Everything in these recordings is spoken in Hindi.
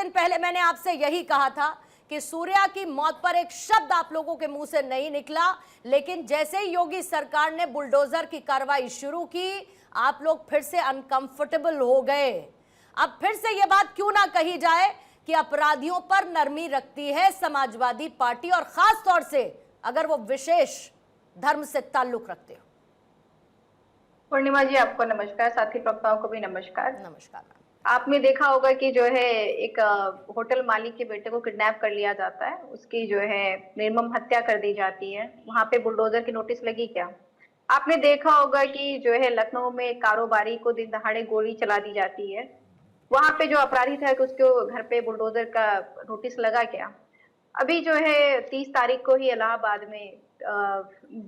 दिन पहले मैंने आपसे यही कहा था कि सूर्या की मौत पर एक शब्द आप लोगों के मुंह से नहीं निकला, लेकिन जैसे ही योगी सरकार ने बुलडोजर की कार्रवाई शुरू की, आप लोग फिर से अनकंफर्टेबल हो गए। अब फिर से यह बात क्यों ना कही जाए कि अपराधियों पर नरमी रखती है समाजवादी पार्टी, और खास तौर से अगर वो विशेष धर्म से ताल्लुक रखते हो। पूर्णिमा जी, आपको नमस्कार, साथी प्रवक्ताओं को भी नमस्कार। नमस्कार। आपने देखा होगा कि जो है एक होटल मालिक के बेटे को किडनैप कर लिया जाता है, उसकी जो है निर्मम हत्या कर दी जाती है। वहां पे बुलडोजर की नोटिस लगी क्या? आपने देखा होगा कि जो है लखनऊ में एक कारोबारी को दिन दहाड़े गोली चला दी जाती है। वहां पे जो अपराधी था कि उसके घर पे बुलडोजर का नोटिस लगा क्या? अभी जो है 30 तारीख को ही इलाहाबाद में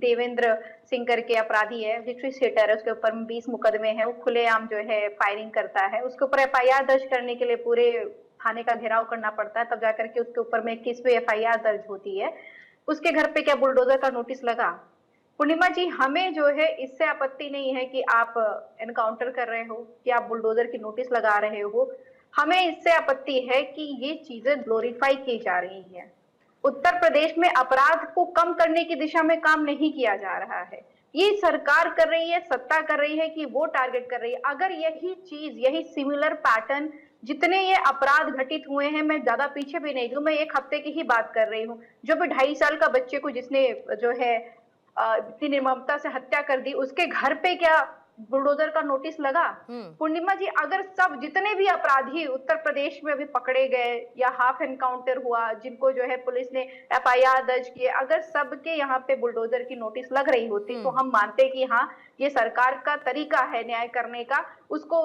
देवेंद्र सिंह करके अपराधी है, विक्ट्री सेटर है, उसके ऊपर 20 मुकदमे हैं। वो खुलेआम जो है फायरिंग करता है। उसके ऊपर एफआईआर दर्ज करने के लिए पूरे थाने का घेराव करना पड़ता है, तब जाकर के उसके ऊपर में 21वीं एफआईआर दर्ज होती है। उसके घर पे क्या बुलडोजर का नोटिस लगा? पूर्णिमा जी, हमें जो है इससे आपत्ति नहीं है कि आप एनकाउंटर कर रहे हो, कि आप बुलडोजर की नोटिस लगा रहे हो। हमें इससे आपत्ति है कि ये चीजें ग्लोरीफाई की जा रही हैं। उत्तर प्रदेश में अपराध को कम करने की दिशा में काम नहीं किया जा रहा है। ये सरकार कर रही है, सत्ता कर रही है कि वो टारगेट कर रही है। अगर यही चीज, यही सिमिलर पैटर्न, जितने ये अपराध घटित हुए हैं, मैं ज्यादा पीछे भी नहीं दूं, मैं एक हफ्ते की ही बात कर रही हूँ, जो भी 2.5 साल का बच्चे को जिसने जो है इतनी निर्ममता से हत्या कर दी, उसके घर पे क्या बुलडोजर का नोटिस लगा? पूर्णिमा जी, अगर सब जितने भी अपराधी उत्तर प्रदेश में अभी पकड़े गए या हाफ एनकाउंटर हुआ, जिनको जो है पुलिस ने एफआईआर दर्ज किए, अगर सबके यहाँ पे बुलडोजर की नोटिस लग रही होती तो हम मानते कि हाँ, ये सरकार का तरीका है न्याय करने का। उसको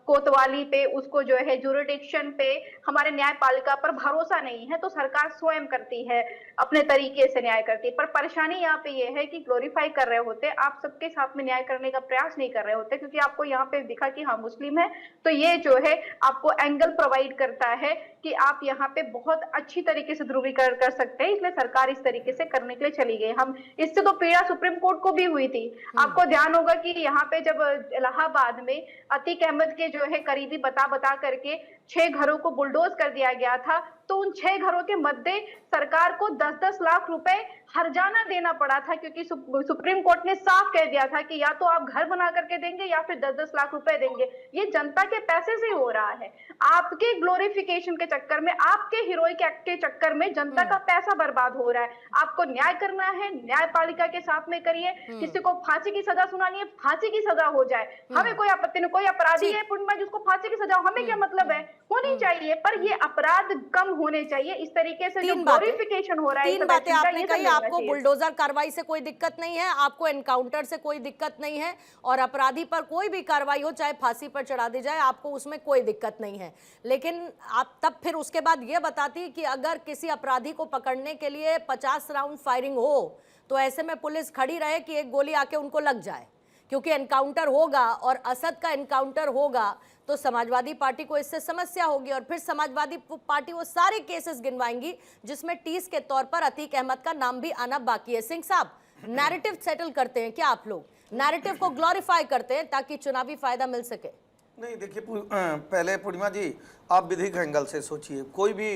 कोतवाली पे, उसको जो है जुरिडिक्शन पे, हमारे न्यायपालिका पर भरोसा नहीं है, तो सरकार स्वयं करती है, अपने तरीके से न्याय करती है। पर परेशानी यहाँ पे ये है कि ग्लोरीफाई कर रहे होते, आप सबके साथ में न्याय करने का प्रयास नहीं कर रहे होते, क्योंकि आपको यहाँ पे दिखा कि हाँ मुस्लिम है, तो ये जो है आपको एंगल प्रोवाइड करता है कि आप यहाँ पे बहुत अच्छी तरीके से ध्रुवीकरण कर सकते हैं, इसलिए सरकार इस तरीके से करने के लिए चली गई। हम इससे तो पीड़ा सुप्रीम कोर्ट को भी हुई थी। आपको ध्यान होगा कि यहाँ पे जब इलाहाबाद में अतीक अहमद के जो है करीबी बता करके 6 घरों को बुलडोज कर दिया गया था, तो उन 6 घरों के मध्य सरकार को 10-10 लाख रुपए हर्जाना देना पड़ा था, क्योंकि सुप्रीम कोर्ट ने साफ कह दिया था कि या तो आप घर बना करके देंगे या फिर 10-10 लाख रुपए देंगे। ये जनता के पैसे से हो रहा है। आपके ग्लोरिफिकेशन के चक्कर में, आपके हीरोइक एक्ट के चक्कर में जनता का पैसा बर्बाद हो रहा है। आपको न्याय करना है, न्यायपालिका के साथ में करिए। किसी को फांसी की सजा सुनानी है, फांसी की सजा हो जाए, हमें कोई आपत्ति नहीं। कोई अपराधी है पूर्णिमा जिसको फांसी की सजा हो, हमें क्या मतलब है, होनी चाहिए, पर ये अपराध कम होने चाहिए। इस तरीके से जो ग्लोरिफिकेशन हो रहा है, 3 बातें आपने कही। आपको बुलडोजर कार्रवाई से कोई दिक्कत नहीं है, आपको एनकाउंटर से कोई दिक्कत नहीं है, और अपराधी पर कोई भी कार्रवाई हो, चाहे फांसी पर चढ़ा दी जाए, आपको उसमें कोई दिक्कत नहीं है। लेकिन आप तब फिर उसके बाद ये बताती कि अगर किसी अपराधी को पकड़ने के लिए 50 राउंड फायरिंग हो, तो ऐसे में पुलिस खड़ी रहे कि एक गोली आके उनको लग जाए, क्योंकि एनकाउंटर होगा और असद का एनकाउंटर होगा तो समाजवादी पार्टी को इससे समस्या होगी, और फिर समाजवादी पार्टी वो सारे केसेस गिनवाएंगी जिसमें टीस के तौर पर अतीक अहमद का नाम भी आना बाकी है। सिंह साहब, नैरेटिव सेटल करते हैं क्या आप लोग? नैरेटिव को ग्लोरीफाई करते हैं ताकि चुनावी फायदा मिल सके? नहीं, देखिए पहले पूर्णिमा जी, आप विधिक एंगल से सोचिए। कोई भी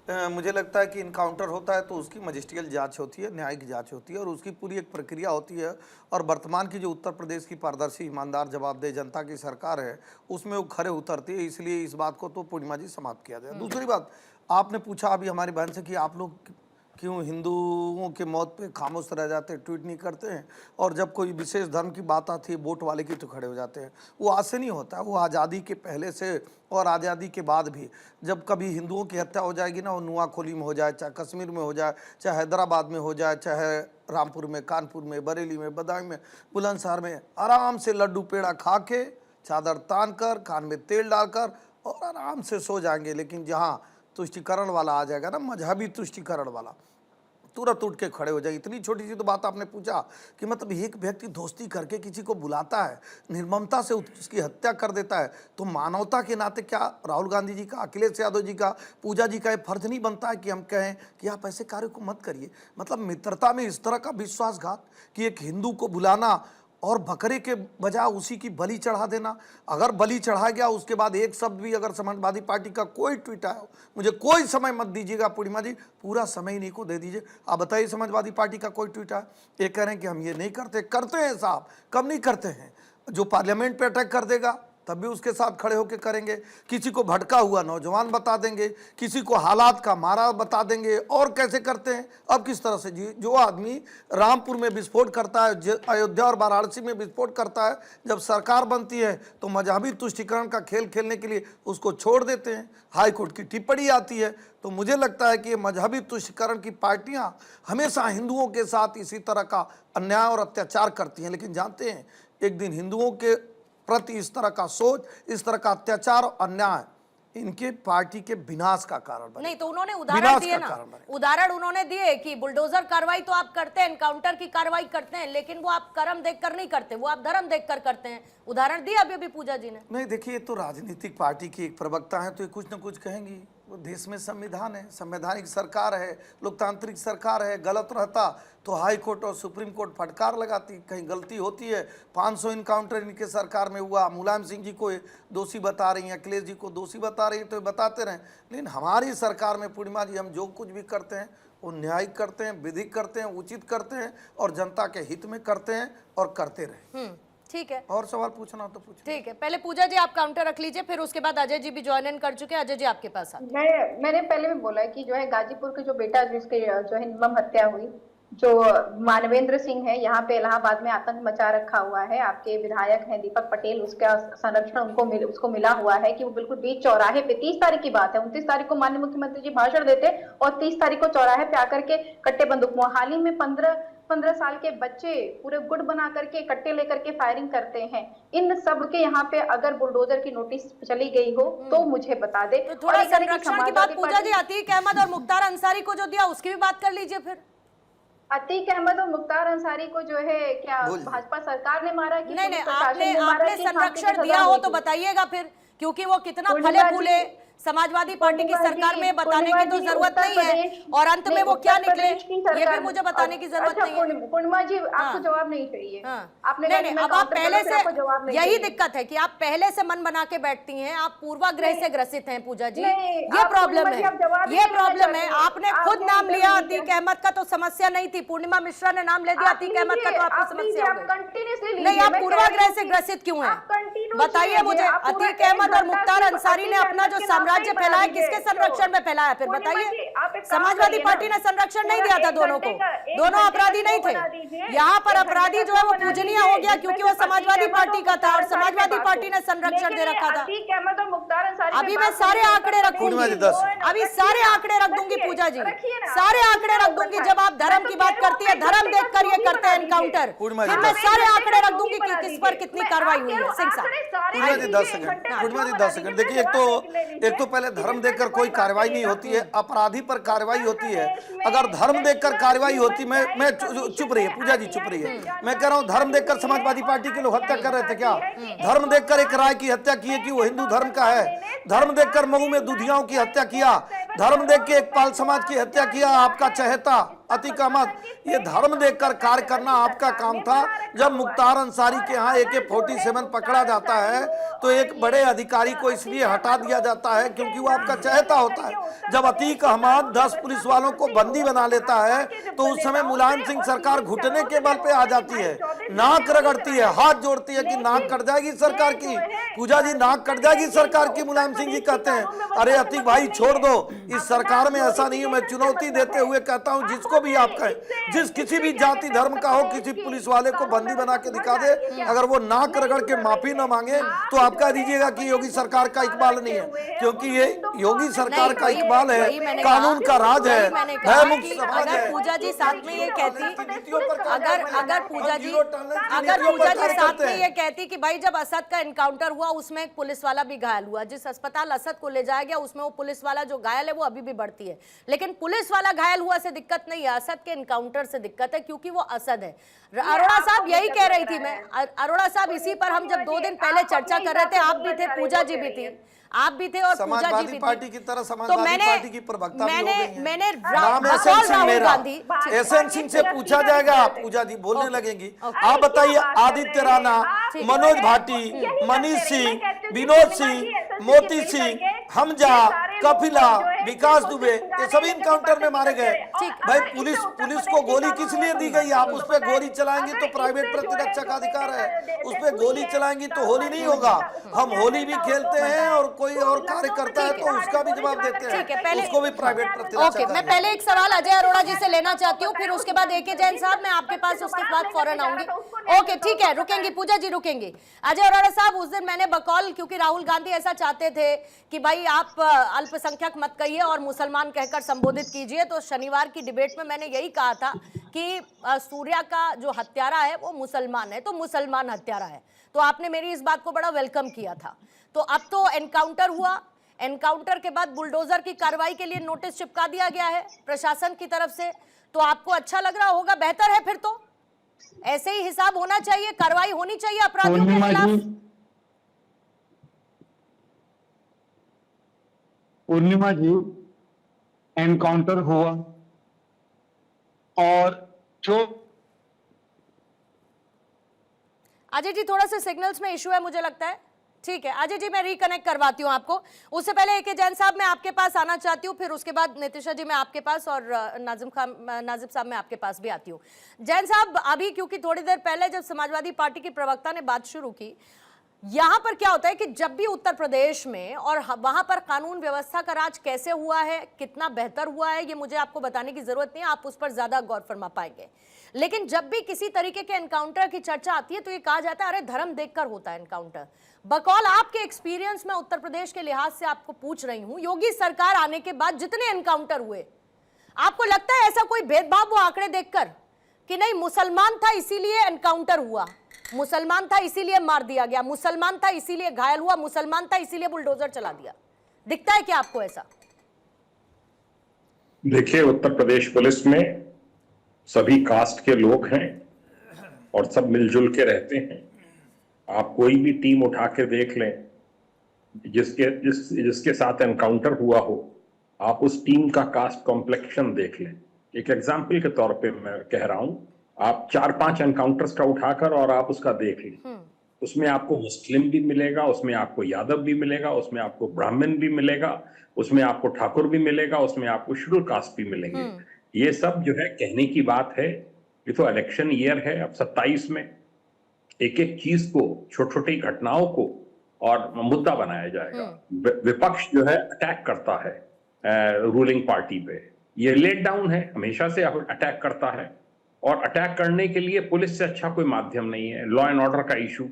मुझे लगता है कि इनकाउंटर होता है तो उसकी मजिस्ट्रियल जांच होती है, न्यायिक जांच होती है, और उसकी पूरी एक प्रक्रिया होती है। और वर्तमान की जो उत्तर प्रदेश की पारदर्शी, ईमानदार, जवाबदेह जनता की सरकार है, उसमें वो खरे उतरती है। इसलिए इस बात को तो पूर्णिमा जी समाप्त किया जाए। दूसरी बात, आपने पूछा अभी हमारी बहन से कि आप लोग क्यों हिंदुओं के मौत पे खामोश रह जाते हैं, ट्वीट नहीं करते हैं, और जब कोई विशेष धर्म की बात आती है वोट वाले की तो खड़े हो जाते हैं। वो आज से नहीं होता, वो आज़ादी के पहले से और आज़ादी के बाद भी। जब कभी हिंदुओं की हत्या हो जाएगी ना, वो नुआखोली में हो जाए, चाहे कश्मीर में हो जाए, चाहे हैदराबाद में हो जाए, चाहे रामपुर में, कानपुर में, बरेली में, बदायूं में, बुलंदशहर में, आराम से लड्डू पेड़ा खा के, चादर तान कर, कान में तेल डालकर और आराम से सो जाएंगे। लेकिन जहाँ तुष्टिकरण वाला आ जाएगा ना, मजहबी तुष्टिकरण वाला, तुरंत उठ के खड़े हो जाए। इतनी छोटी सी तो बात आपने पूछा कि मतलब एक व्यक्ति दोस्ती करके किसी को बुलाता है, निर्ममता से उसकी हत्या कर देता है, तो मानवता के नाते क्या राहुल गांधी जी का, अखिलेश यादव जी का, पूजा जी का ये फर्ज नहीं बनता है कि हम कहें कि आप ऐसे कार्य को मत करिए? मतलब मित्रता में इस तरह का विश्वासघात कि एक हिंदू को बुलाना और बकरे के बजाय उसी की बलि चढ़ा देना। अगर बलि चढ़ा गया उसके बाद एक शब्द भी अगर समाजवादी पार्टी का कोई ट्वीट आया, मुझे कोई समय मत दीजिएगा पूर्णिमा जी, पूरा समय इन्हीं को दे दीजिए। आप बताइए समाजवादी पार्टी का कोई ट्वीट आया? ये कह रहे हैं कि हम ये नहीं करते, करते हैं साहब, कब नहीं करते हैं। जो पार्लियामेंट पे अटैक कर देगा तब भी उसके साथ खड़े होकर करेंगे, किसी को भटका हुआ नौजवान बता देंगे, किसी को हालात का मारा बता देंगे। और कैसे करते हैं, अब किस तरह से जी, जो आदमी रामपुर में विस्फोट करता है, अयोध्या और वाराणसी में विस्फोट करता है, जब सरकार बनती है तो मजहबी तुष्टीकरण का खेल खेलने के लिए उसको छोड़ देते हैं, हाई कोर्ट की टिप्पणी आती है। तो मुझे लगता है कि ये मजहबी तुष्टीकरण की पार्टियां हमेशा हिंदुओं के साथ इसी तरह का अन्याय और अत्याचार करती हैं, लेकिन जानते हैं एक दिन हिंदुओं के प्रति इस तरह का सोच, इस तरह का अत्याचार और अन्याय इनके पार्टी के विनाश का कारण बने। नहीं तो उन्होंने उदाहरण दिए ना, उदाहरण उन्होंने दिए कि बुलडोजर कार्रवाई तो आप करते हैं, एनकाउंटर की कार्रवाई करते हैं, लेकिन वो आप कर्म देखकर नहीं करते, वो आप धर्म देखकर करते हैं। उदाहरण दिया अभी पूजा जी ने। नहीं देखिए, तो राजनीतिक पार्टी की एक प्रवक्ता है तो ये कुछ न कुछ कहेंगी। वो देश में संविधान है, संवैधानिक सरकार है, लोकतांत्रिक सरकार है। गलत रहता तो हाई कोर्ट और सुप्रीम कोर्ट फटकार लगाती, कहीं गलती होती है। 500 इनकाउंटर इनके सरकार में हुआ, मुलायम सिंह जी को दोषी बता रही हैं, अखिलेश जी को दोषी बता रही हैं, तो ये बताते रहें। लेकिन हमारी सरकार में पूर्णिमा जी हम जो कुछ भी करते हैं वो न्यायिक करते हैं, विधिक करते हैं, उचित करते हैं और जनता के हित में करते हैं और करते रहे। ठीक है, और सवाल पूछना तो पूछिए। ठीक है, पहले पूजा जी आप काउंटर रख लीजिए, फिर उसके बाद अजय जी भी ज्वाइन इन कर चुके हैं। अजय जी आपके पास मैंने पहले भी बोला है कि जो है गाजीपुर के जो बेटा जिसके जो है निर्मम हत्या हुई, जो मानवेंद्र सिंह है, यहाँ पे इलाहाबाद में आतंक मचा रखा हुआ है। आपके विधायक हैं दीपक पटेल, उसका संरक्षण उसको मिला हुआ है कि वो बिल्कुल बीच चौराहे पे, 30 तारीख की बात है, 29 तारीख को माननीय मुख्यमंत्री जी भाषण देते और 30 तारीख को चौराहे पे आकर के कट्टे बंदूक, हाल ही में 15 साल के बच्चे पूरे गुट बना करके कट्टे लेकर के फायरिंग करते हैं। इन सब के यहाँ पे अगर बुलडोजर की नोटिस चली गई हो तो मुझे बता दे। तो थोड़ा संरक्षण की बात पूजा जी, अतीक अहमद और मुख्तार अंसारी को जो दिया उसकी भी बात कर लीजिए। फिर अतीक अहमद और मुख्तार अंसारी को जो है क्या भाजपा सरकार ने मारा कि नहीं, आपने संरक्षण दिया हो तो बताइएगा फिर, क्योंकि वो कितना फले फूले समाजवादी पार्टी की सरकार में बताने की तो जरूरत नहीं है, और अंत में वो क्या निकले ये भी मुझे बताने की जरूरत नहीं है। पूर्णिमा जी आपको जवाब नहीं चाहिए। आपने नहीं, अब आप पहले से, यही दिक्कत है कि आप पहले से मन बना के बैठती हैं, आप पूर्वाग्रह से ग्रसित हैं पूजा जी, ये प्रॉब्लम है, ये प्रॉब्लम है। आपने खुद नाम लिया अतीक अहमद का तो समस्या नहीं थी, पूर्णिमा मिश्रा ने नाम ले दिया अतीक अहमद का तो आपको समस्या हो गई। नहीं, आप पूर्वाग्रह से ग्रसित क्यों हैं बताइए मुझे। अतीक अहमद और मुख्तार अंसारी ने अपना जो राज्य फैलाया, किसके संरक्षण में फैलाया फिर बताइए। समाजवादी पार्टी ने संरक्षण नहीं दिया था दोनों को, दोनों अपराधी नहीं थे। यहाँ पर अपराधी जो है वो पूजनीय हो गया क्योंकि वो समाजवादी पार्टी का था और समाजवादी पार्टी ने संरक्षण दे रखा था। अभी मैं सारे आंकड़े रखूंगी, अभी सारे आंकड़े रख दूंगी पूजा जी, सारे आंकड़े रख दूंगी। जब आप धर्म की बात करती है, धर्म देखकर ये करते हैं एनकाउंटर, फिर मैं सारे आंकड़े रख दूंगी कि किस पर कितनी कार्रवाई हुई है। सिंह साहब 10 सेकंड देखिए, एक तो पहले धर्म देखकर कोई कार्रवाई नहीं होती है, अपराधी पर कार्रवाई होती है। अगर धर्म देखकर कार्रवाई होती, मैं चुप रही है पूजा जी, चुप रही है। मैं कह रहा हूँ धर्म देखकर समाजवादी पार्टी के लोग हत्या कर रहे थे क्या? धर्म देखकर एक राय की हत्या की है कि वो हिंदू धर्म का है। धर्म देखकर मऊ में दुधियाओं की हत्या किया, धर्म देख के एक पाल समाज की हत्या किया आपका चहेता अतीक अहमद। ये धर्म देखकर कार्य करना आपका काम था। जब मुख्तार अंसारी के यहाँ AK-47 पकड़ा जाता है तो एक बड़े अधिकारी को इसलिए हटा दिया जाता है क्योंकि वो आपका चहेता होता है। जब अतीक अहमद 10 पुलिस वालों को बंदी बना लेता है तो उस समय मुलायम सिंह सरकार घुटने के बल पे आ जाती है, नाक रगड़ती है, हाथ जोड़ती है कि नाक कट जाएगी सरकार की। पूजा जी नाक कट जाएगी सरकार की, मुलायम सिंह जी कहते हैं। अरे अतीक भाई छोड़ दो, इस सरकार में ऐसा नहीं है। मैं चुनौती देते हुए कहता हूं जिसको भी आप कहें, जिस किसी भी जाति धर्म का हो, किसी पुलिस वाले को बंदी बना के दिखा दे, अगर वो नाक रगड़ के माफी न मांगे तो आप कह दीजिएगा कि योगी सरकार का इकबाल नहीं है, क्योंकि ये योगी सरकार का इकबाल है, कानून का राज है, भयमुक्त समाज है। पूजा जी साथ में ये कहती, अगर पूजा जी साथ में ये कहती कि भाई जब असद का एनकाउंटर हुआ उसमें एक पुलिस वाला भी घायल हुआ, जिस अस्पताल असद को ले जाया गया उसमें वो पुलिस वाला जो घायल है वो अभी भी बढ़ती है, लेकिन पुलिस वाला घायल हुआ से दिक्कत नहीं है। असद के एनकाउंटर से दिक्कत है क्योंकि वो असद है। अरोड़ा साहब यही कह रही थी मैं, अरोड़ा साहब इसी पर हम जब 2 दिन पहले चर्चा कर रहे थे, आप भी थे, पूजा जी भी थी, आप भी थे और पूजा जी भी थी। पार्टी की तरह तो समाजवादी पार्टी की प्रवक्ता भी हो गई हैं। मैंने नाम एसएन सिंह मेरा, एसएन सिंह से पूछा जाएगा, पूजा जी बोलने लगेंगी। आप बताइए, आदित्य राणा, मनोज भाटी, मनीष सिंह, विनोद सिंह, मोती सिंह, हमजा, कपिला, विकास दुबे, ये सभी इनकाउंटर में मारे गए। भाई पुलिस को गोली किस लिए दी गई? आप उस पर गोली चलाएंगे तो प्राइवेट प्रतिरक्षा का अधिकार है, उस पर गोली चलाएंगी तो होली नहीं होगा। हम होली भी खेलते हैं और कोई और कार्य करता है तो उसका भी जवाब देते हैं, उसको भी प्राइवेट प्रतिरक्षा। ओके, मैं पहले एक सवाल अजय अरोड़ा जी से लेना चाहती हूँ, फिर उसके बाद एके जैन साहब मैं आपके पास उसके बाद फौरन आऊंगी। ओके ठीक है, रुकेंगी पूजा जी, रुकेंगी। अजय अरोड़ा साहब, उस दिन मैंने बकौल, क्योंकि राहुल गांधी ऐसा चाहते थे कि भाई आप अल्पसंख्यक मत कहिए और मुसलमान कहकर संबोधित कीजिए, तो शनिवार की डिबेट में मैंने यही कहा था कि सूर्या का जो हत्यारा है वो मुसलमान है, तो मुसलमान हत्यारा है। तो आपने मेरी इस बात को बड़ा वेलकम किया था। तो अब तो एनकाउंटर हुआ, एनकाउंटर के बाद बुलडोजर की कार्रवाई के लिए नोटिस चिपका दिया गया है प्रशासन की तरफ से, तो आपको अच्छा लग रहा होगा, बेहतर है। फिर तो ऐसे ही हिसाब होना चाहिए, कार्रवाई होनी चाहिए अपराधियों के खिलाफ। पूर्णिमा जी, एनकाउंटर हुआ और जो अजय जी, थोड़ा सा सिग्नल्स में इशू है मुझे लगता है। ठीक है अजय जी, मैं रिकनेक्ट करवाती हूँ आपको। उससे पहले एके जैन साहब मैं आपके पास आना चाहती हूँ, फिर उसके बाद नितिशा जी मैं आपके पास, और नाजिम साहब मैं आपके पास भी आती हूँ। जैन साहब, अभी क्योंकि थोड़ी देर पहले जब समाजवादी पार्टी की प्रवक्ता ने बात शुरू की, यहाँ पर क्या होता है कि जब भी उत्तर प्रदेश में और वहां पर कानून व्यवस्था का राज कैसे हुआ है, कितना बेहतर हुआ है, ये मुझे आपको बताने की जरूरत नहीं है, आप उस पर ज्यादा गौर फरमा पाएंगे। लेकिन जब भी किसी तरीके के एनकाउंटर की चर्चा आती है तो ये कहा जाता है अरे धर्म देखकर होता है एनकाउंटर। बकौल आपके एक्सपीरियंस में उत्तर प्रदेश के लिहाज से आपको पूछ रही हूं, योगी सरकार आने के बाद जितने एनकाउंटर हुए, आपको लगता है ऐसा कोई भेदभाव वो आंकड़े देखकर कि नहीं मुसलमान था इसीलिए एनकाउंटर हुआ, मुसलमान था इसीलिए मार दिया गया, मुसलमान था इसीलिए घायल हुआ, मुसलमान था इसीलिए बुलडोजर चला दिया? दिखता है क्या आपको ऐसा? देखिए, उत्तर प्रदेश पुलिस में सभी कास्ट के लोग हैं और सब मिलजुल के रहते हैं। आप कोई भी टीम उठा के देख लें, जिसके साथ एनकाउंटर हुआ हो, आप उस टीम का कास्ट कॉम्प्लेक्शन देख लें। एक एग्जाम्पल के तौर पे मैं कह रहा हूं, आप 4-5 एनकाउंटर्स का उठाकर और आप उसका देख लें, उसमें आपको मुस्लिम भी मिलेगा, उसमें आपको यादव भी मिलेगा, उसमें आपको ब्राह्मण भी मिलेगा, उसमें आपको ठाकुर भी मिलेगा, उसमें आपको शेड्यूल कास्ट भी मिलेंगे। ये सब जो है कहने की बात है। ये तो इलेक्शन ईयर है, अब 27 में एक एक चीज को, छोटी छोटी घटनाओं को और मुद्दा बनाया जाएगा। विपक्ष जो है अटैक करता है रूलिंग पार्टी पे, ये लेट डाउन है, हमेशा से अटैक करता है, और अटैक करने के लिए पुलिस से अच्छा कोई माध्यम नहीं है। लॉ एंड ऑर्डर का इशू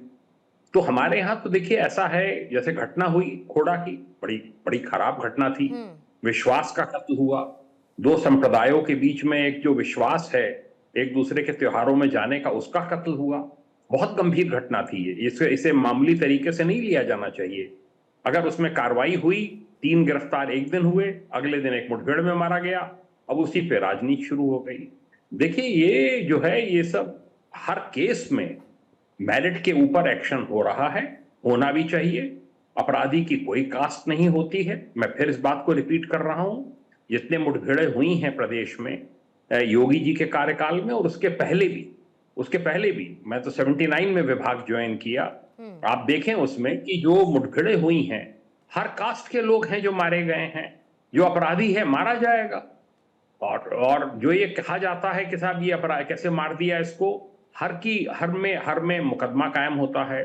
तो हमारे यहाँ तो देखिए ऐसा है, जैसे घटना हुई खोड़ा की, बड़ी बड़ी खराब घटना थी, विश्वास का कत्ल हुआ, 2 संप्रदायों के बीच में एक जो विश्वास है एक दूसरे के त्योहारों में जाने का, उसका कत्ल हुआ। बहुत गंभीर घटना थी ये, इसे मामूली तरीके से नहीं लिया जाना चाहिए। अगर उसमें कार्रवाई हुई, 3 गिरफ्तार एक दिन हुए, अगले दिन एक मुठभेड़ में मारा गया, अब उसी पे राजनीति शुरू हो गई। देखिए ये जो है, ये सब हर केस में मेरिट के ऊपर एक्शन हो रहा है, होना भी चाहिए। अपराधी की कोई कास्ट नहीं होती है। मैं फिर इस बात को रिपीट कर रहा हूं, जितने मुठभेड़ें हुई हैं प्रदेश में योगी जी के कार्यकाल में और उसके पहले भी मैं तो 79 में विभाग ज्वाइन किया। आप देखें उसमें कि जो मुठभेड़ें हुई हैं, हर कास्ट के लोग हैं जो मारे गए हैं। जो अपराधी है मारा जाएगा, और जो ये कहा जाता है कि साहब ये अपराध कैसे मार दिया इसको, हर में मुकदमा कायम होता है,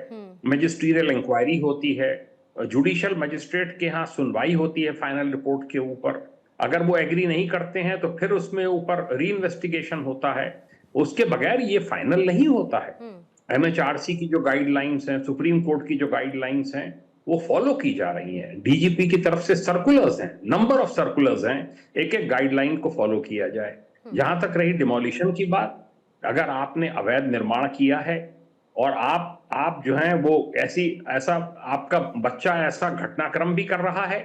मजिस्ट्रियल इंक्वायरी होती है, जुडिशियल मजिस्ट्रेट के यहाँ सुनवाई होती है फाइनल रिपोर्ट के ऊपर। अगर वो एग्री नहीं करते हैं तो फिर उसमें ऊपर री इन्वेस्टिगेशन होता है। उसके बगैर ये फाइनल नहीं होता है। MHRC की जो गाइडलाइंस हैं, सुप्रीम कोर्ट की जो गाइडलाइंस हैं, वो फॉलो की जा रही हैं। DGP की तरफ से सर्कुलर्स हैं, नंबर ऑफ सर्कुलर्स हैं, एक एक गाइडलाइन को फॉलो किया जाए। जहां तक रही डिमोलिशन की बात, अगर आपने अवैध निर्माण किया है और आप जो हैं वो ऐसा आपका बच्चा ऐसा घटनाक्रम भी कर रहा है,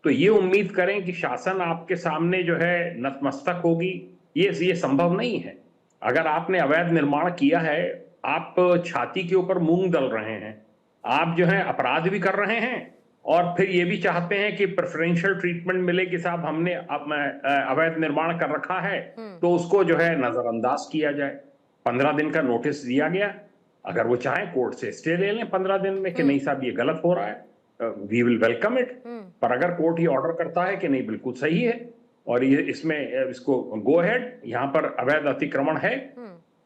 तो ये उम्मीद करें कि शासन आपके सामने जो है नतमस्तक होगी ये संभव नहीं है। अगर आपने अवैध निर्माण किया है, आप छाती के ऊपर मूंग दल रहे हैं, आप जो है अपराध भी कर रहे हैं और फिर ये भी चाहते हैं कि प्रेफरेंशियल ट्रीटमेंट मिले कि साहब हमने अवैध निर्माण कर रखा है तो उसको जो है नजरअंदाज किया जाए। 15 दिन का नोटिस दिया गया, अगर वो चाहें कोर्ट से स्टे ले लें 15 दिन में कि नहीं साहब ये गलत हो रहा है, वी विल वेलकम इट। पर अगर कोर्ट ये ऑर्डर करता है कि नहीं बिल्कुल सही है और ये इसको गो अहेड, यहाँ पर अवैध अतिक्रमण है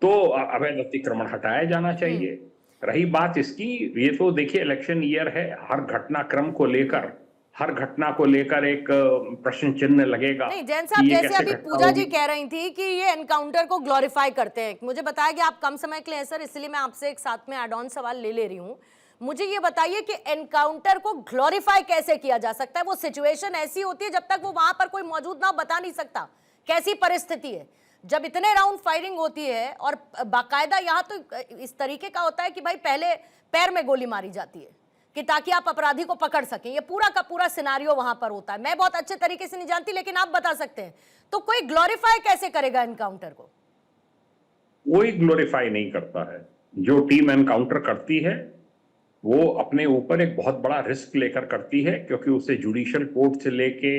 तो अवैध अतिक्रमण हटाया जाना चाहिए। रही बात इसकी, ये तो देखिए इलेक्शन ईयर है, हर घटनाक्रम को लेकर हर घटना को लेकर एक प्रश्न चिन्ह लगेगा। नहीं जैन साहब, जैसे अभी पूजा जी कह रही थी कि ये एनकाउंटर को ग्लोरीफाई करते हैं, मुझे बताया कि आप कम समय के लिए हैं सर, इसलिए मैं आपसे एक साथ में एड ऑन सवाल ले रही हूँ। मुझे ये बताइए कि एनकाउंटर को ग्लोरीफाई कैसे किया जा सकता है? वो सिचुएशन ऐसी होती है जब तक वो वहां पर कोई मौजूद ना हो बता नहीं सकता कैसी परिस्थिति है। जब इतने राउंड फायरिंग होती है और बाकायदा यहाँ तो इस तरीके का होता है कि भाई पहले पैर में गोली मारी जाती है कि ताकि आप अपराधी को पकड़ सकें, ये पूरा का पूरा सिनारियो वहां पर होता है। मैं बहुत अच्छे तरीके से नहीं जानती लेकिन आप बता सकते हैं। तो कोई ग्लोरीफाई कैसे करेगा एनकाउंटर को? कोई ग्लोरीफाई नहीं करता है। जो टीम एनकाउंटर करती है वो अपने ऊपर एक बहुत बड़ा रिस्क लेकर करती है, क्योंकि उसे जुडिशियल कोर्ट से लेके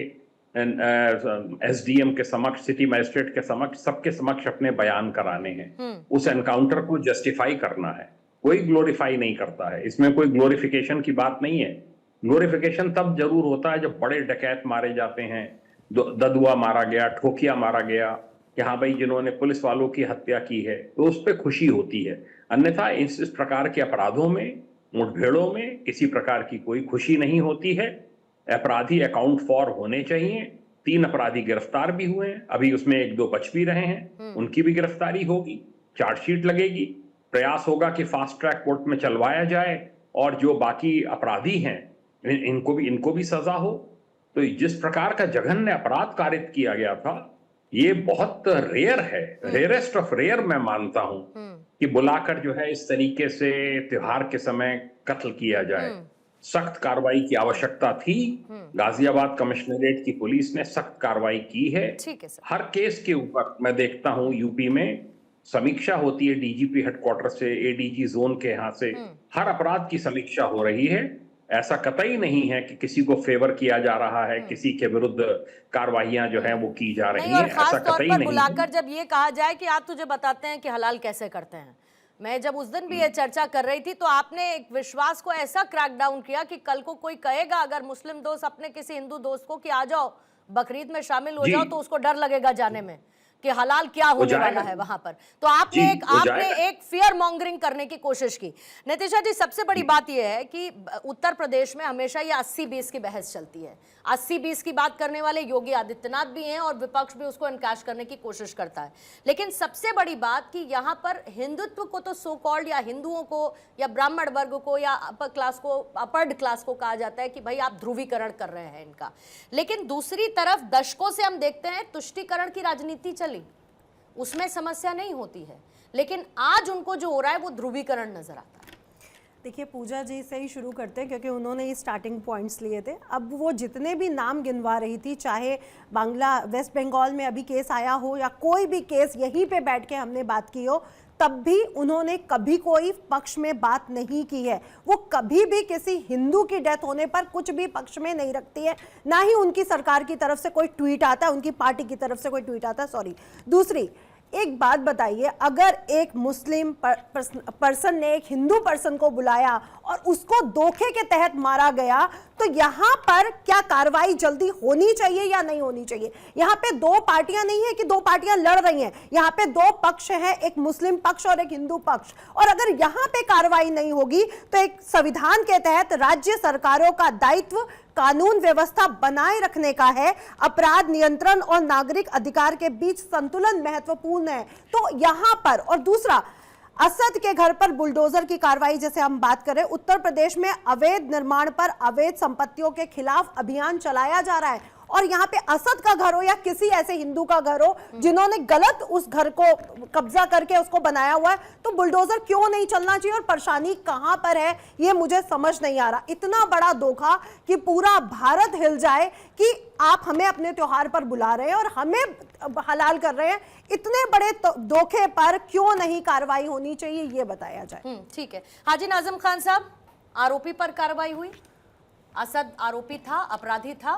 एसडीएम के समक्ष, सिटी मजिस्ट्रेट के समक्ष, सबके समक्ष अपने बयान कराने हैं, उस एनकाउंटर को जस्टिफाई करना है। कोई ग्लोरीफाई नहीं करता है, इसमें कोई ग्लोरिफिकेशन की बात नहीं है। ग्लोरिफिकेशन तब जरूर होता है जब बड़े डकैत मारे जाते हैं, ददुआ मारा गया, ठोकिया मारा गया, कि हाँ भाई जिन्होंने पुलिस वालों की हत्या की है, तो उस पर खुशी होती है। अन्यथा इस प्रकार के अपराधों में, मुठभेड़ों में किसी प्रकार की कोई खुशी नहीं होती है। अपराधी अकाउंट फॉर होने चाहिए। 3 अपराधी गिरफ्तार भी हुए हैं, अभी उसमें 1-2 बच भी रहे हैं, उनकी भी गिरफ्तारी होगी, चार्जशीट लगेगी, प्रयास होगा कि फास्ट ट्रैक कोर्ट में चलवाया जाए और जो बाकी अपराधी हैं इनको भी सजा हो। तो जिस प्रकार का जघन्य अपराध कारित किया गया था, ये बहुत रेयर है, रेयरेस्ट ऑफ रेयर मैं मानता हूं कि बुलाकर जो है इस तरीके से त्योहार के समय कत्ल किया जाए। सख्त कार्रवाई की आवश्यकता थी। गाजियाबाद कमिश्नरेट की पुलिस ने सख्त कार्रवाई की है। ठीक है सर। हर केस के ऊपर मैं देखता हूं यूपी में समीक्षा होती है, डीजीपी हेडक्वार्टर से, एडीजी जोन के यहाँ से हर अपराध की समीक्षा हो रही है। ऐसा कतई नहीं है कि किसी को फेवर किया जा रहा है, किसी के विरुद्ध कार्रवाइयां जो है वो की जा रही हैं, ऐसा कतई नहीं है। बुलाकर जब ये कहा जाए कि आप तुझे बताते हैं कि हलाल कैसे करते हैं, मैं जब उस दिन भी ये चर्चा कर रही थी तो आपने एक विश्वास को ऐसा क्रैकडाउन किया कि कल को कोई कहेगा अगर मुस्लिम दोस्त अपने किसी हिंदू दोस्त को कि आ जाओ बकरीद में शामिल हो जाओ, तो उसको डर लगेगा जाने में कि हलाल क्या होने वाला है वहां पर। तो आपने एक फियर मॉन्गरिंग करने की कोशिश की। नितिशा जी, सबसे बड़ी बात यह है कि उत्तर प्रदेश में हमेशा ये 80-20 की बहस चलती है। 80-20 की बात करने वाले योगी आदित्यनाथ भी हैं और विपक्ष भी उसको एनकैश करने की कोशिश करता है। लेकिन सबसे बड़ी बात कि यहाँ पर हिंदुत्व को तो सो कॉल्ड या हिंदुओं को या ब्राह्मण वर्ग को या अपर्ड क्लास को कहा जाता है कि भाई आप ध्रुवीकरण कर रहे हैं इनका। लेकिन दूसरी तरफ दशकों से हम देखते हैं तुष्टीकरण की राजनीति चली, उसमें समस्या नहीं होती है, लेकिन आज उनको जो हो रहा है वो ध्रुवीकरण नजर आता है। देखिए, पूजा जी से ही शुरू करते हैं क्योंकि उन्होंने ही स्टार्टिंग पॉइंट्स लिए थे। अब वो जितने भी नाम गिनवा रही थी, चाहे वेस्ट बंगाल में अभी केस आया हो या कोई भी केस यहीं पे बैठ के हमने बात की हो, तब भी उन्होंने कभी कोई पक्ष में बात नहीं की है। वो कभी भी किसी हिंदू की डेथ होने पर कुछ भी पक्ष में नहीं रखती है, ना ही उनकी सरकार की तरफ से कोई ट्वीट आता है, उनकी पार्टी की तरफ से कोई ट्वीट आता है। सॉरी, दूसरी एक बात बताइए, अगर एक मुस्लिम पर्सन ने एक हिंदू पर्सन को बुलाया और उसको धोखे के तहत मारा गया, तो यहाँ पर क्या कार्रवाई जल्दी होनी चाहिए या नहीं होनी चाहिए? यहाँ पे 2 पार्टियां नहीं है कि 2 पार्टियां लड़ रही हैं, यहाँ पे 2 पक्ष हैं, एक मुस्लिम पक्ष और एक हिंदू पक्ष। और अगर यहाँ पे कार्रवाई नहीं होगी तो एक संविधान के तहत राज्य सरकारों का दायित्व कानून व्यवस्था बनाए रखने का है। अपराध नियंत्रण और नागरिक अधिकार के बीच संतुलन महत्वपूर्ण है। तो यहां पर, और दूसरा, असद के घर पर बुलडोजर की कार्रवाई जैसे हम बात करें, उत्तर प्रदेश में अवैध निर्माण पर अवैध संपत्तियों के खिलाफ अभियान चलाया जा रहा है और यहाँ पे असद का घर हो या किसी ऐसे हिंदू का घर हो जिन्होंने गलत उस घर को कब्जा करके उसको बनाया हुआ है, तो बुलडोजर क्यों नहीं चलना चाहिए और परेशानी कहां पर है ये मुझे समझ नहीं आ रहा। इतना बड़ा धोखा कि पूरा भारत हिल जाए कि आप हमें अपने त्योहार पर बुला रहे हैं और हमें हलाल कर रहे हैं, इतने बड़े धोखे पर क्यों नहीं कार्रवाई होनी चाहिए ये बताया जाए। ठीक है। हाजी नाजिम खान साहब, आरोपी पर कार्रवाई हुई, असद आरोपी था, अपराधी था,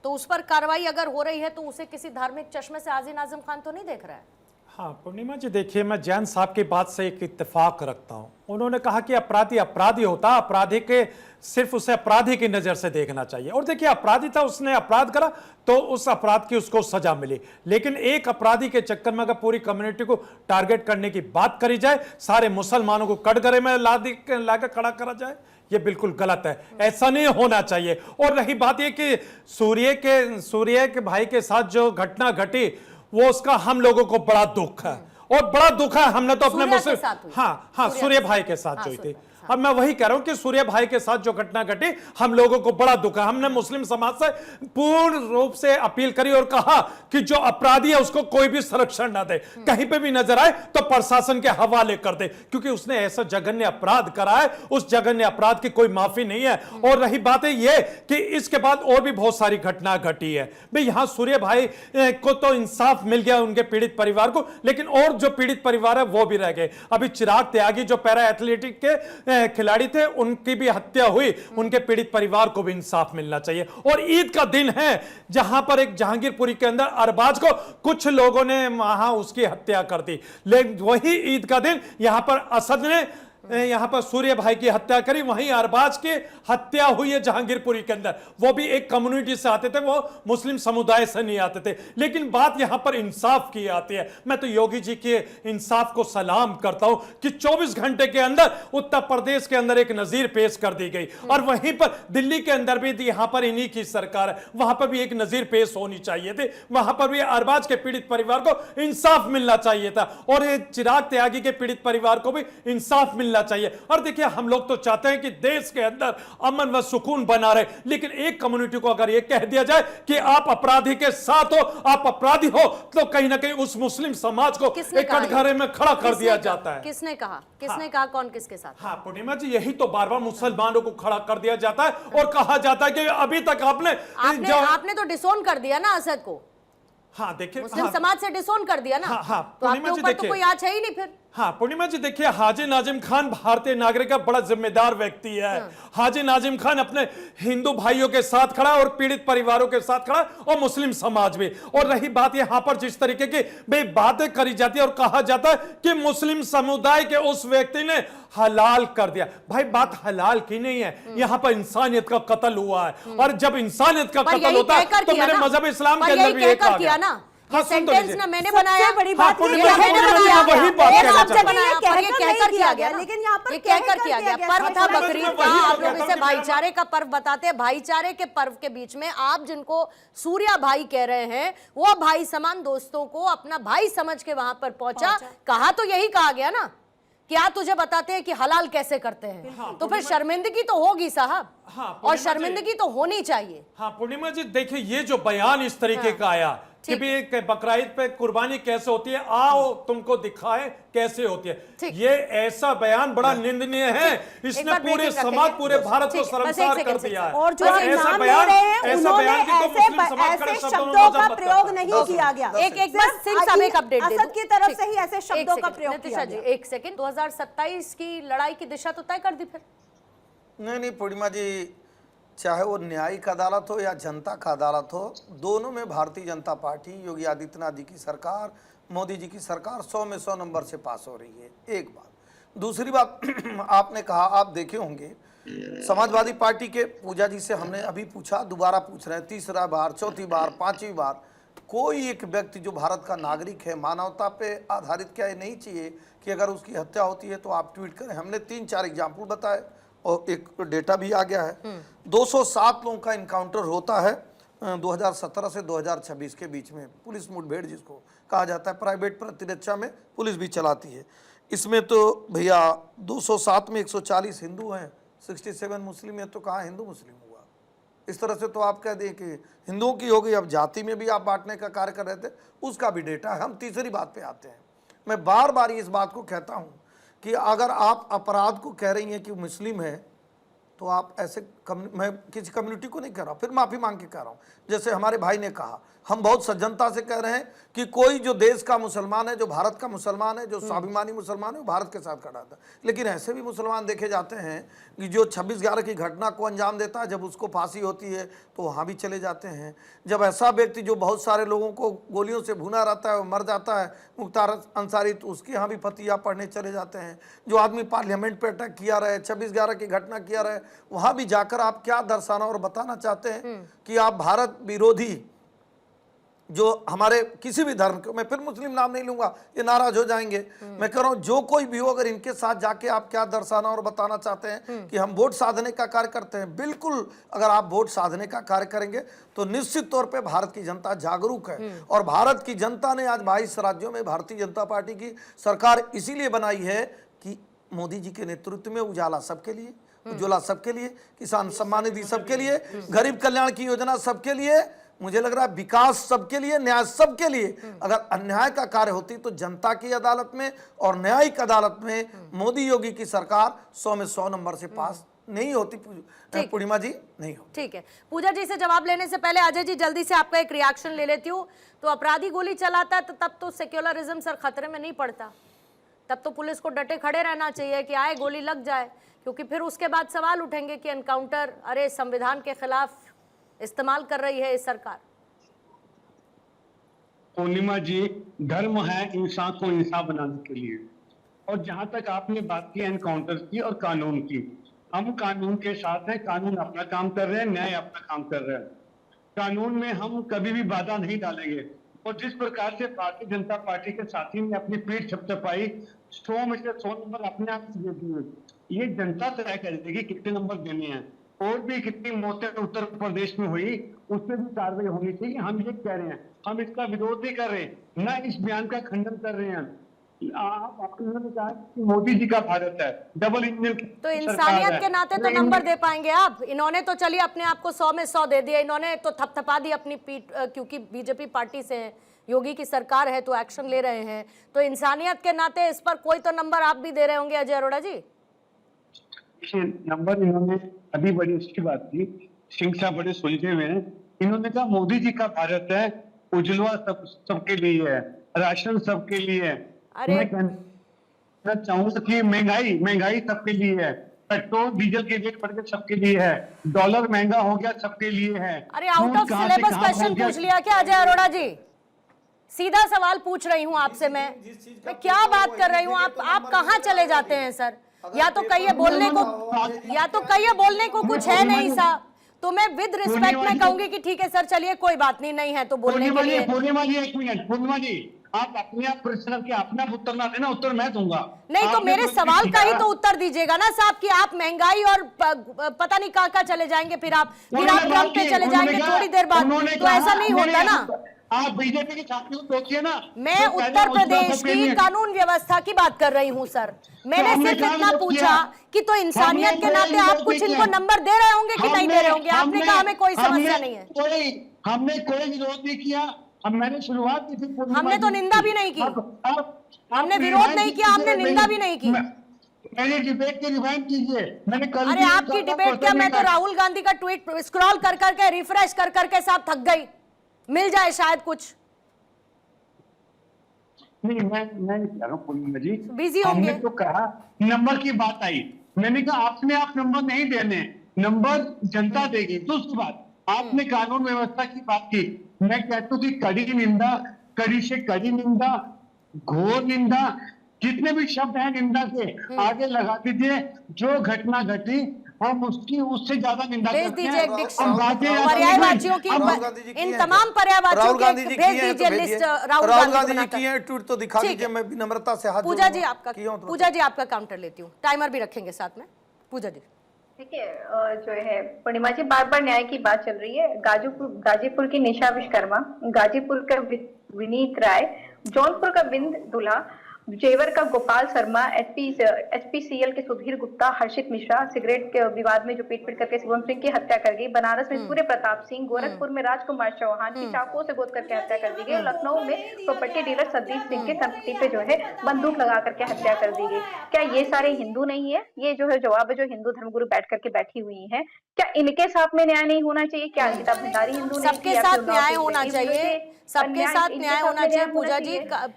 तो उस पर कार्रवाई अगर हो रही है तो उसे किसी धार्मिक चश्मे से हाजी नाजिम खान तो नहीं देख रहा है? हाँ पूर्णिमा जी, देखिए मैं जैन साहब की बात से एक इत्तेफाक रखता हूँ। उन्होंने कहा कि अपराधी अपराधी होता, अपराधी के सिर्फ उसे अपराधी की नज़र से देखना चाहिए। और देखिए अपराधी था, उसने अपराध करा तो उस अपराध की उसको सजा मिली, लेकिन एक अपराधी के चक्कर में अगर पूरी कम्युनिटी को टारगेट करने की बात करी जाए, सारे मुसलमानों को कटघरे में लाकर खड़ा करा जाए, ये बिल्कुल गलत है, ऐसा नहीं होना चाहिए। और रही बात ये कि सूर्य के भाई के साथ जो घटना घटी वो उसका हम लोगों को बड़ा दुख है, और बड़ा दुख है। हमने तो अपने मुस्लिम, हाँ सूर्य भाई के साथ जो थी, अब मैं वही कह रहा हूं कि सूर्य भाई के साथ जो घटना घटी हम लोगों को बड़ा दुख है। हमने मुस्लिम समाज से पूर्ण रूप से अपील करी और कहा कि जो अपराधी है उसको कोई भी संरक्षण ना दे, कहीं पे भी नजर आए तो प्रशासन के हवाले कर दे, क्योंकि उसने ऐसा जघन्य अपराध करा है, उस जघन्य अपराध की कोई माफी नहीं है। और रही बात है ये कि इसके बाद और भी बहुत सारी घटना घटी है। भाई यहाँ सूर्य भाई को तो इंसाफ मिल गया उनके पीड़ित परिवार को, लेकिन और जो पीड़ित परिवार है वो भी रह गए। अभी चिराग त्यागी जो पैरा एथलेटिक के खिलाड़ी थे उनकी भी हत्या हुई, उनके पीड़ित परिवार को भी इंसाफ मिलना चाहिए। और ईद का दिन है जहां पर एक जहांगीरपुरी के अंदर अरबाज को कुछ लोगों ने वहां उसकी हत्या कर दी, लेकिन वही ईद का दिन यहां पर असद ने यहां पर सूर्य भाई की हत्या करी, वहीं अरबाज की हत्या हुई है जहांगीरपुरी के अंदर। वो भी एक कम्युनिटी से आते थे, वो मुस्लिम समुदाय से नहीं आते थे। लेकिन बात यहां पर इंसाफ की आती है। मैं तो योगी जी के इंसाफ को सलाम करता हूं कि 24 घंटे के अंदर उत्तर प्रदेश के अंदर एक नजीर पेश कर दी गई, और वहीं पर दिल्ली के अंदर भी यहां पर इन्हीं की सरकार है, वहां पर भी एक नजीर पेश होनी चाहिए थी, वहां पर भी अरबाज के पीड़ित परिवार को इंसाफ मिलना चाहिए था, और चिराग त्यागी के पीड़ित परिवार को भी इंसाफ मिलना चाहिए। और देखिए हम लोग तो चाहते हैं कि देश के अंदर अमन व सुकून बना रहे, लेकिन एक कम्युनिटी को अगर यह कह दिया जाए कि आप अपराधी के साथ हो, आप अपराधी हो, तो कहीं ना कहीं उस मुस्लिम समाज को एक कटघरे में खड़ा कर दिया जाता है। किसने कहा? किसने कहा? कौन किसके साथ? हाँ पूर्णिमा जी, यही तो बार बार मुसलमानों को खड़ा कर दिया जाता है और कहा जाता है कि अभी तक आपने तो डिसोन कर दिया ना असद को। हाँ देखिए, मुस्लिम समाज से डिसोन कर दिया ना। तो आपके ऊपर तो कोई आँच है ही नहीं फिर। हाँ पूर्णिमा जी देखिए, हाजी नाजिम खान भारतीय नागरिक का बड़ा जिम्मेदार व्यक्ति है। हाजी नाजिम खान अपने हिंदू भाइयों के साथ खड़ा और पीड़ित परिवारों के साथ खड़ा, और मुस्लिम समाज भी। और रही बात यहाँ पर जिस तरीके की भाई बातें करी जाती है और कहा जाता है कि मुस्लिम समुदाय के उस व्यक्ति ने हलाल कर दिया, भाई बात हलाल की नहीं है, यहाँ पर इंसानियत का कत्ल हुआ है। और जब इंसानियत का कत्ल होता है तो मेरे मजहब इस्लाम के अंदर भी एक आ गया ना। हाँ, सेंटेंस ना मैंने बनाया, बड़ी बात वही लेकिन यहाँ पर किया गया। पर्व था बकरीद का, आप लोग इसे भाईचारे का पर्व बताते हैं। भाईचारे के पर्व के बीच में आप जिनको सूर्या भाई कह रहे हैं, वो भाई समान दोस्तों को अपना भाई समझ के वहां पर पहुंचा। कहा तो यही कहा गया ना, क्या तुझे बताते हैं कि हलाल कैसे करते हैं। तो फिर शर्मिंदगी तो होगी साहब, और शर्मिंदगी तो होनी चाहिए। हाँ पूर्णिमा जी देखिए, ये जो बयान इस तरीके का आया कि भी बकरीद पे कुर्बानी कैसे होती है, आओ तुमको दिखाएं कैसे होती है, ये ऐसा बयान बड़ा निंदनीय है। इसने पूरे समाज, पूरे भारत को शर्मसार कर दिया है। और जो नाम ले रहे हैं उन्होंने ऐसे शब्दों का प्रयोग नहीं किया गया। एक बार सिंह साहब एक अपडेट दे असद की तरफ से ही ऐसे शब्दों का प्रयोग किया गया। एक सेकंड, 2027 की लड़ाई की दिशा तो तय कर दी फिर? नहीं पूर्णिमा जी, चाहे वो न्यायिक अदालत हो या जनता का अदालत हो, दोनों में भारतीय जनता पार्टी, योगी आदित्यनाथ जी की सरकार, मोदी जी की सरकार 100 में 100 नंबर से पास हो रही है। एक बात। दूसरी बात आपने कहा, आप देखे होंगे समाजवादी पार्टी के पूजा जी से हमने अभी पूछा, दोबारा पूछ रहे हैं, तीसरा बार, चौथी बार, पांचवी बार, कोई एक व्यक्ति जो भारत का नागरिक है, मानवता पे आधारित, क्या ये नहीं चाहिए कि अगर उसकी हत्या होती है तो आप ट्वीट करें? हमने 3-4 एग्जाम्पल बताए और एक डेटा भी आ गया है। 207 लोगों का इनकाउंटर होता है 2017 से 2026 के बीच में। पुलिस मुठभेड़ जिसको कहा जाता है, प्राइवेट प्रतिरक्षा में पुलिस भी चलाती है। इसमें तो भैया 207 में 140 हिंदू हैं, 67 मुस्लिम है, तो कहाँ हिंदू मुस्लिम हुआ? इस तरह से तो आप कह दें कि हिंदुओं की होगी, अब जाति में भी आप बांटने का कार्य कर रहे थे, उसका भी डेटा है। हम तीसरी बात पे आते हैं। मैं बार बार इस बात को कहता हूँ कि अगर आप अपराध को कह रही हैं कि मुस्लिम है, तो आप ऐसे मैं किसी कम्युनिटी को नहीं कह रहा हूँ, फिर माफ़ी मांग के कह रहा हूँ। जैसे हमारे भाई ने कहा, हम बहुत सज्जनता से कह रहे हैं कि कोई जो देश का मुसलमान है, जो भारत का मुसलमान है, जो स्वाभिमानी मुसलमान है, वो भारत के साथ खड़ा था। लेकिन ऐसे भी मुसलमान देखे जाते हैं कि जो 26/11 की घटना को अंजाम देता है, जब उसको फांसी होती है तो वहाँ भी चले जाते हैं। जब ऐसा व्यक्ति जो बहुत सारे लोगों को गोलियों से भुना रहता है, वो मर जाता है, मुख्तार अंसारी, तो उसके यहाँ भी फतिया पढ़ने चले जाते हैं। जो आदमी पार्लियामेंट पर अटैक किया रहे, 26/11 की घटना किया रहे, वहाँ भी जाकर आप क्या दर्शाना और बताना चाहते हैं कि आप भारत विरोधी जो हमारे किसी भी धर्म के, मैं फिर मुस्लिम नाम नहीं लूंगा, ये नाराज हो जाएंगे। मैं कह रहा हूं जो कोई भी हो, अगर इनके साथ जाके आप क्या दर्शाना और बताना चाहते हैं कि हम वोट साधने का कार्य करते हैं। बिल्कुल, अगर आप वोट साधने का कार्य करेंगे तो निश्चित तौर पे भारत की जनता जागरूक है। और भारत की जनता ने आज 22 राज्यों में भारतीय जनता पार्टी की सरकार इसीलिए बनाई है कि मोदी जी के नेतृत्व में उजाला सबके लिए, उज्ज्वला सबके लिए, किसान सम्मान निधि सबके लिए, गरीब कल्याण की योजना सबके लिए, मुझे लग रहा है विकास सबके लिए, न्याय सबके लिए। अगर अन्याय का कार्य होती तो जनता की अदालत में और न्यायिक अदालत में मोदी योगी की सरकार 100 में 100 नंबर से पास नहीं होती। पूर्णिमा जी, नहीं हो। ठीक है, पूजा जी से जवाब लेने से पहले अजय जी जल्दी से आपका एक रिएक्शन ले लेती हूँ। तो अपराधी गोली चलाता है तो तब तो सेक्युलरिज्म सर खतरे में नहीं पड़ता, तब तो पुलिस को डटे खड़े रहना चाहिए कि आए गोली लग जाए, क्योंकि फिर उसके बाद सवाल उठेंगे कि एनकाउंटर अरे संविधान के खिलाफ इस्तेमाल कर रही है ये सरकार। पूर्णिमा जी, धर्म है इंसान को इंसान बनाने के लिए। और जहां तक आपने बात की एनकाउंटर की और कानून की, हम कानून के साथ हैं, कानून अपना काम कर रहे हैं, न्याय अपना काम कर रहे हैं। कानून में हम कभी भी बाधा नहीं डालेंगे। और जिस प्रकार से भारतीय जनता पार्टी के साथी ने अपनी पीठ थपथपाई, 100 में से 100 नंबर अपने आप दे दिए, ये जनता तय करेगी कितने नंबर देने हैं। और भी कितनी मौतें उत्तर प्रदेश में हुई, उसमें भी कार्रवाई होनी चाहिए। हम ये कह रहे हैं, हम इसका विरोध नहीं कर रहे, न इस बयान का खंडन कर रहे हैं। आप उन्होंने कहा कि मोदी जी का भारत है, डबल इंजन तो इंसानियत के नाते तो नंबर दे पाएंगे आप। इन्होंने तो चलिए अपने आप को 100 में 100 दे दिया, इन्होंने तो थपथपा दी अपनी पीठ, क्योंकि बीजेपी पार्टी से है, योगी की सरकार है तो एक्शन ले रहे हैं। तो इंसानियत के नाते इस पर कोई तो नंबर आप भी दे रहे होंगे अजय अरोड़ा जी। नंबर इन्होंने अभी बड़ी अच्छी बात की, सिंह साहब बड़े सुलझे हुए हैं। इन्होंने कहा मोदी जी का भारत है, उज्ज्वला सबके लिए है, राशन सबके लिए है। मैं कहना चाहूंगा कि महंगाई सबके लिए है, पेट्रोल डीजल के रेट बढ़ गए सबके लिए है, डॉलर महंगा हो गया सबके लिए है। अरे आउट ऑफ सिलेबस क्वेश्चन पूछ लिया क्या अजय अरोड़ा जी? सीधा सवाल पूछ रही हूँ आपसे, मैं क्या बात कर रही हूँ? आप कहाँ चले जाते हैं सर? या तो कहिए बोलने को कुछ है नहीं साहब, तो मैं विद रिस्पेक्ट में कहूंगी कि ठीक है सर, चलिए कोई बात नहीं है तो बोलने के लिए। पूर्णिमा जी एक मिनट, पूर्णिमा जी आप अपने आप प्रश्न के अपना उत्तर ना देना, उत्तर मैं दूंगा। नहीं तो मेरे सवाल का ही तो उत्तर दीजिएगा ना साहब, कि आप महंगाई और पता नहीं कहाँ चले जाएंगे, फिर आप ट्रम्प पे चले जाएंगे थोड़ी देर बाद, तो ऐसा नहीं होता ना। आप बीजेपी के साथियों को सोचिए ना। मैं उत्तर प्रदेश की कानून व्यवस्था की बात कर रही हूँ सर। मैंने सिर्फ इतना पूछा कि तो इंसानियत के नाते आप कुछ इनको नंबर दे रहे होंगे कि नहीं दे रहे होंगे? आपने कहा हमें कोई समस्या नहीं है। हमने कोई विरोध नहीं किया, मैंने शुरुआत की थी। हमने तो निंदा भी नहीं की, हमने विरोध नहीं किया, हमने निंदा भी नहीं की। मेरी डिबेट की रिवाइंड कीजिए, मैंने कल। अरे आपकी डिबेट क्या, मैं तो राहुल गांधी का ट्वीट स्क्रॉल कर करके रिफ्रेश कर करके साहब थक गई, मिल जाए शायद कुछ। नहीं, मैं कह रहा हूँ पूर्णिमा जी, बिजी होंगे। हमने तो कहा नंबर की बात आई, मैंने कहा आपने आप नंबर नहीं देने, नंबर जनता देगी। दूसरी बात, आपने कानून व्यवस्था की बात की, मैं कहता हूँ कि कड़ी निंदा, कड़ी से कड़ी निंदा, घोर निंदा, जितने भी शब्द हैं निंदा के आगे लगा दीजिए। जो घटना घटी हम उससे ज्यादा निंदा करते हैं। पर्यायवाचियों की, इन तमाम पर्यायवाचियों की भेज दीजिए लिस्ट। राहुल गांधी जी की है, ट्वीट तो दिखा दीजिए, मैं विनम्रता से हाथ पूजा जी आपका काउंटर लेती हूँ, टाइमर भी रखेंगे साथ में। पूजा जी ठीक है, जो है पूर्णिमा जी, बार बार न्याय की बात चल रही है। गाजीपुर की निशा विश्वकर्मा, गाजीपुर का विनीत राय, जौनपुर का बिंद दुल्हा जेवर का गोपाल शर्मा, एचपीसीएल के सुधीर गुप्ता, हर्षित मिश्रा, सिगरेट के विवाद में जो पीट पीट करके शिवम सिंह की हत्या कर गई, बनारस में सूर्य प्रताप सिंह, गोरखपुर में राजकुमार चौहान की चाकुओं से गोद करके हत्या कर दी गई, और लखनऊ में प्रॉपर्टी डीलर सदीप सिंह की संपत्ति पे जो है बंदूक लगा करके हत्या कर दी गई। क्या ये सारे हिंदू नहीं है? ये जो है जवाब है जो हिंदू धर्मगुरु बैठ करके बैठी हुई है। क्या इनके साथ में न्याय नहीं होना चाहिए? क्या गीता भंडारी हिंदू नहीं थी? सबके साथ न्याय होना चाहिए, सबके साथ न्याय होना चाहिए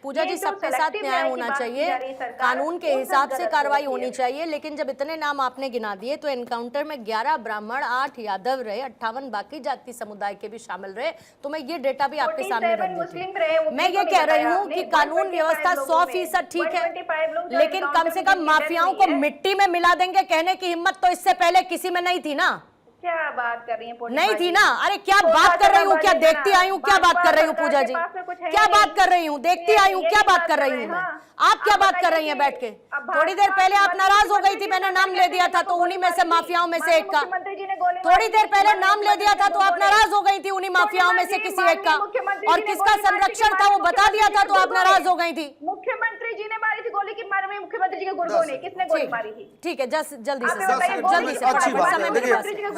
पूजा जी, सबके साथ न्याय होना चाहिए, कानून के हिसाब से कार्रवाई होनी चाहिए। लेकिन जब इतने नाम आपने गिना दिए तो एनकाउंटर में 11 ब्राह्मण, 8 यादव रहे, 58 बाकी जाति समुदाय के भी शामिल रहे। तो मैं ये डेटा भी आपके सामने रख देती हूँ। मैं ये कह रही हूँ कि कानून व्यवस्था 100% ठीक है, लेकिन कम से कम माफियाओं को मिट्टी में मिला देंगे कहने की हिम्मत तो इससे पहले किसी में नहीं थी ना। क्या बात कर रही हैं? नहीं थी ना? अरे क्या बात कर रही हूँ, क्या देखती आई हूँ, क्या बात कर रही हूँ पूजा जी, क्या बात कर रही हूँ, देखती आई हूँ, क्या बात कर रही हूँ मैं? आप क्या बात कर रही हैं बैठ के? थोड़ी देर पहले आप नाराज हो गई थी, मैंने नाम ले दिया था तो उन्हीं में से माफियाओं में से एक का। थोड़ी देर पहले नाम ले दिया था तो आप नाराज हो गई थी उन्हीं माफियाओं में से किसी एक का, और किसका संरक्षण था वो बता दिया था तो आप नाराज हो गई थी। मुख्यमंत्री जी ने मारी थी गोली, की मारे में मुख्यमंत्री जी के गुर्गों ने किसने गोली मारी थी? ठीक है, जल्दी से अच्छी बात है। देखिए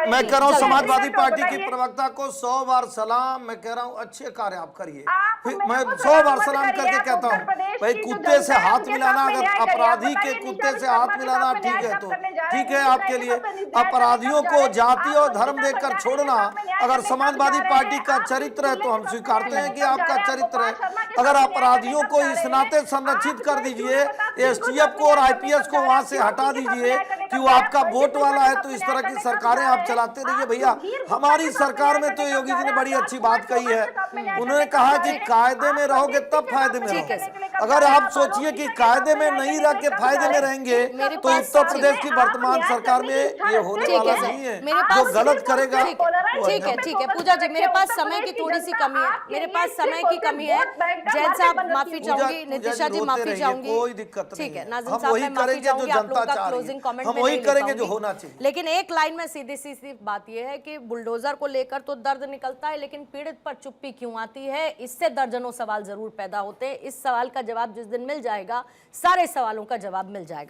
मैं कह रहा हूँ समाजवादी पार्टी की प्रवक्ता को 100 बार सलाम। मैं कह रहा हूँ अच्छे कार्य आप करिए, मैं 100 बार सलाम करके कहता हूँ भाई कुत्ते से हाथ मिलाना, अगर अपराधी के कुत्ते से हाथ मिलाना ठीक है तो ठीक है आपके लिए। अपराधियों को जाति और धर्म देखकर छोड़ना अगर समाजवादी पार्टी का चरित्र है तो हम स्वीकारते हैं कि आपका चरित्र है। अगर अपराधियों को इस नाते संरक्षित कर दीजिए, एसटीएफ को और आईपीएस को वहां से हटा दीजिए कि वो आपका वोट वाला है, तो इस तरह की सरकारें आप चलाते रहिए। भैया हमारी सरकार में तो योगी जी ने बड़ी अच्छी बात कही है, उन्होंने कहा कि कायदे में रहोगे तब फायदे में रहोगे। अगर आप सोचिए कि कायदे में नहीं रह के फायदे में रहेंगे तो उत्तर प्रदेश की वर्तमान सरकार में ये होने वाला नहीं है। जो गलत करेगा ठीक है पूजा जी, मेरे पास समय की थोड़ी सी कमी है, मेरे पास समय की कमी है। जैन साहब माफी चाहूंगी, नितिशा जी माफी चाहूंगी, कोई दिक्कत नहीं ठीक है, है। नाज़िम हम साहब वही मैं माफी करेंगे जो चाहूंगी, आप लोगों जनता का चाह रही क्लोजिंग है, कमेंट हम में वही नहीं ले करेंगे जो पाऊंगी। होना चाहिए। लेकिन एक लाइन में सीधी सी बात यह है कि बुलडोजर को लेकर तो दर्द निकलता है, लेकिन पीड़ित पर चुप्पी क्यों आती है, इससे दर्जनों सवाल जरूर पैदा होते हैं। इस सवाल का जवाब जिस दिन मिल जाएगा, सारे सवालों का जवाब मिल जाएगा।